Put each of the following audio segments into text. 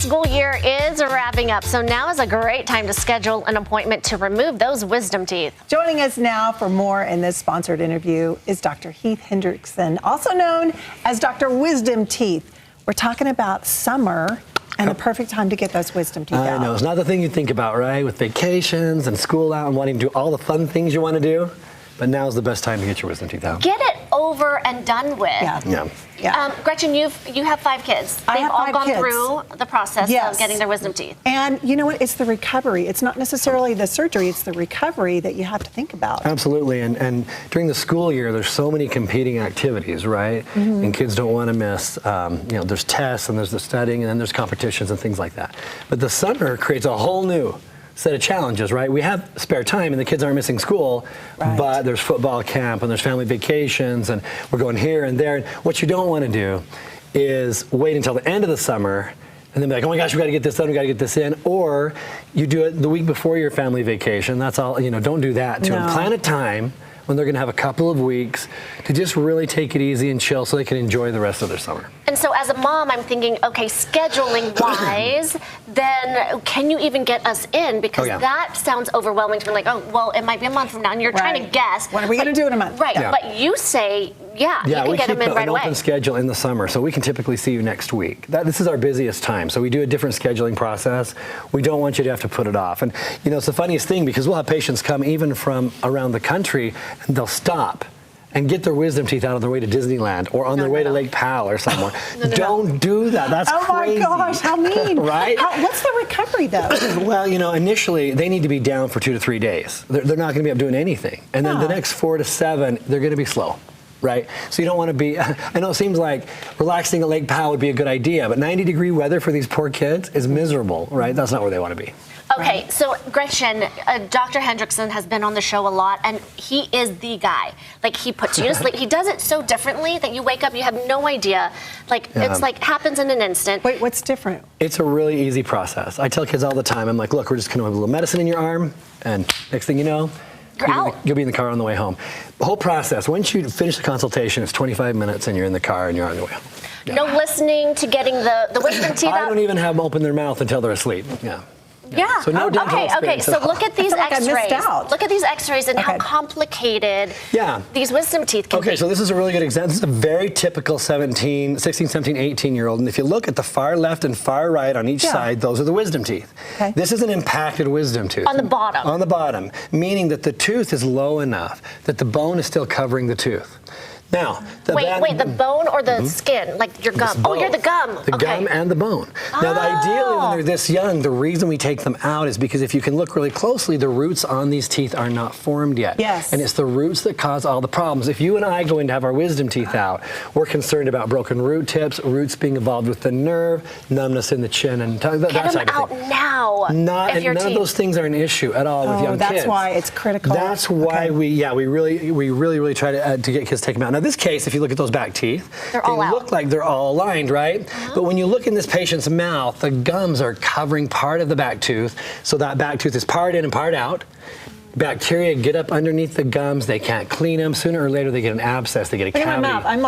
School year is wrapping up, so now is a great time to schedule an appointment to remove those wisdom teeth. Joining us now for more in this sponsored interview is Dr. Heath Hendrickson, also known as Dr. Wisdom Teeth. We're talking about summer and the perfect time to get those wisdom teeth out. I know, it's not the thing you think about, right? With vacations and school out and wanting to do all the fun things you want to do. But now's the best time to get your wisdom teeth out. Get it over and done with. Yeah. Gretchen, you have 5 kids. They've all gone through the process of getting their wisdom teeth. And you know what? It's the recovery. It's not necessarily the surgery. It's the recovery that you have to think about. Absolutely. And during the school year, there's so many competing activities, right? Mm-hmm. And kids don't want to miss, there's tests and there's the studying and then there's competitions and things like that. But the summer creates a whole new set of challenges, right? We have spare time and the kids aren't missing school, but there's football camp and there's family vacations and we're going here and there. And what you don't want to do is wait until the end of the summer and then be like, oh my gosh, we got to get this done, we got to get this in. Or you do it the week before your family vacation. That's all, don't do that. Plan a time when they're going to have a couple of weeks to just really take it easy and chill so they can enjoy the rest of their summer. And so as a mom, I'm thinking, okay, scheduling wise, then can you even get us in? Because that sounds overwhelming to me. Like, oh, well, it might be a month from now, and you're trying to guess. When are we going to do it in a month? Right, but you say, you can get them in right away. We keep an open schedule in the summer, so we can typically see you next week. This is our busiest time, so we do a different scheduling process. We don't want you to have to put it off. And, it's the funniest thing because we'll have patients come even from around the country, and they'll stop and get their wisdom teeth out on their way to Disneyland or on their way to Lake Powell or somewhere. Don't do that. That's crazy. Oh my gosh, how mean. Right? What's the recovery though? Well, initially they need to be down for 2 to 3 days. They're not going to be up doing anything. And then the next 4 to 7, they're going to be slow. Right? So you don't want to be, I know it seems like relaxing at Lake Powell would be a good idea, but 90-degree weather for these poor kids is miserable, right? That's not where they want to be. Okay, so Gretchen, Dr. Hendrickson has been on the show a lot, and he is the guy. Like, he puts you to sleep. He does it so differently that you wake up, you have no idea. It's like happens in an instant. Wait, what's different? It's a really easy process. I tell kids all the time, I'm like, look, we're just going to have a little medicine in your arm, and next thing you know, you'll be in the car on the way home. The whole process, once you finish the consultation, it's 25 minutes, and you're in the car, and you're on the way home. Yeah. No listening to getting the wisdom teeth out? I don't even have them open their mouth until they're asleep. Yeah. So no dental experience so look at these X-rays. Look at these X-rays and how complicated these wisdom teeth can be. So this is a really good example. This is a very typical 16, 17, 18-year-old. And if you look at the far left and far right on each side, those are the wisdom teeth. Okay. This is an impacted wisdom tooth. On the bottom. On the bottom, meaning that the tooth is low enough that the bone is still covering the tooth. Now, wait, the bone or the skin? Like your gum? Oh, you're the gum. The gum and the bone. Now, ideally, when they're this young, the reason we take them out is because if you can look really closely, the roots on these teeth are not formed yet. Yes. And it's the roots that cause all the problems. If you and I go in to have our wisdom teeth out, we're concerned about broken root tips, roots being involved with the nerve, numbness in the chin and tongue. Get them out now. None of those things are an issue at all with young kids. That's why it's critical. That's why we really try to get kids to take them out. Now, this case, if you look at those back teeth, they look like they're all aligned, right? But when you look in this patient's mouth, the gums are covering part of the back tooth, so that back tooth is part in and part out. Bacteria get up underneath the gums. They can't clean them. Sooner or later, they get an abscess. They get a cavity. In my mouth, I'm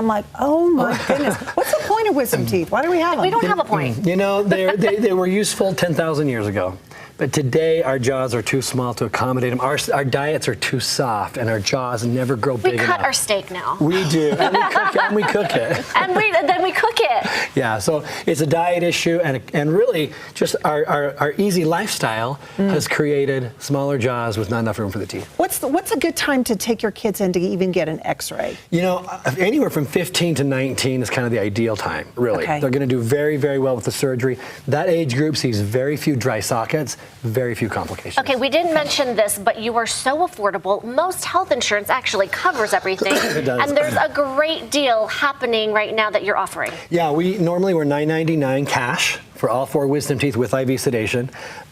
like, oh my goodness. What's the point of wisdom teeth? Why do we have them? We don't have a point. They were useful 10,000 years ago. But today, our jaws are too small to accommodate them. Our diets are too soft, and our jaws never grow big enough. We cut our steak now. We do, and we cook it. And then we cook it. Yeah, so it's a diet issue, and really, just our easy lifestyle has created smaller jaws with not enough room for the teeth. What's a good time to take your kids in to even get an X-ray? Anywhere from 15 to 19 is kind of the ideal time, really. Okay. They're going to do very, very well with the surgery. That age group sees very few dry sockets, very few complications. Okay, we didn't mention this, but you are so affordable. Most health insurance actually covers everything. It does. And there's a great deal happening right now that you're offering. Yeah, we're $999 cash for all 4 wisdom teeth with IV sedation.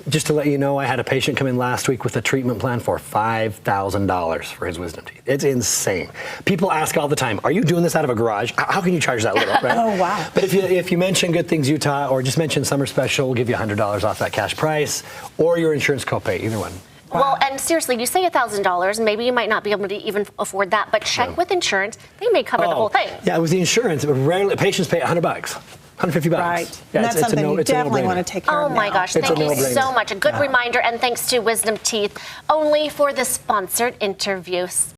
Just to let you know, I had a patient come in last week with a treatment plan for $5,000 for his wisdom teeth. It's insane. People ask all the time, are you doing this out of a garage? How can you charge that little, right? Oh, wow. But if you mention Good Things Utah or just mention Summer Special, we'll give you $100 off that cash price or your insurance copay, either one. Wow. Well, and seriously, you say $1,000, maybe you might not be able to even afford that, but check with insurance. They may cover the whole thing. Yeah, with the insurance, rarely patients pay $100. $150. Right. Yeah, And that's it's a something no- you it's a definitely no-brainer. want to take care Oh of my now. gosh, It's thank a you no-brainer. so much. A good reminder, and thanks to Wisdom Teeth, only for the sponsored interviews.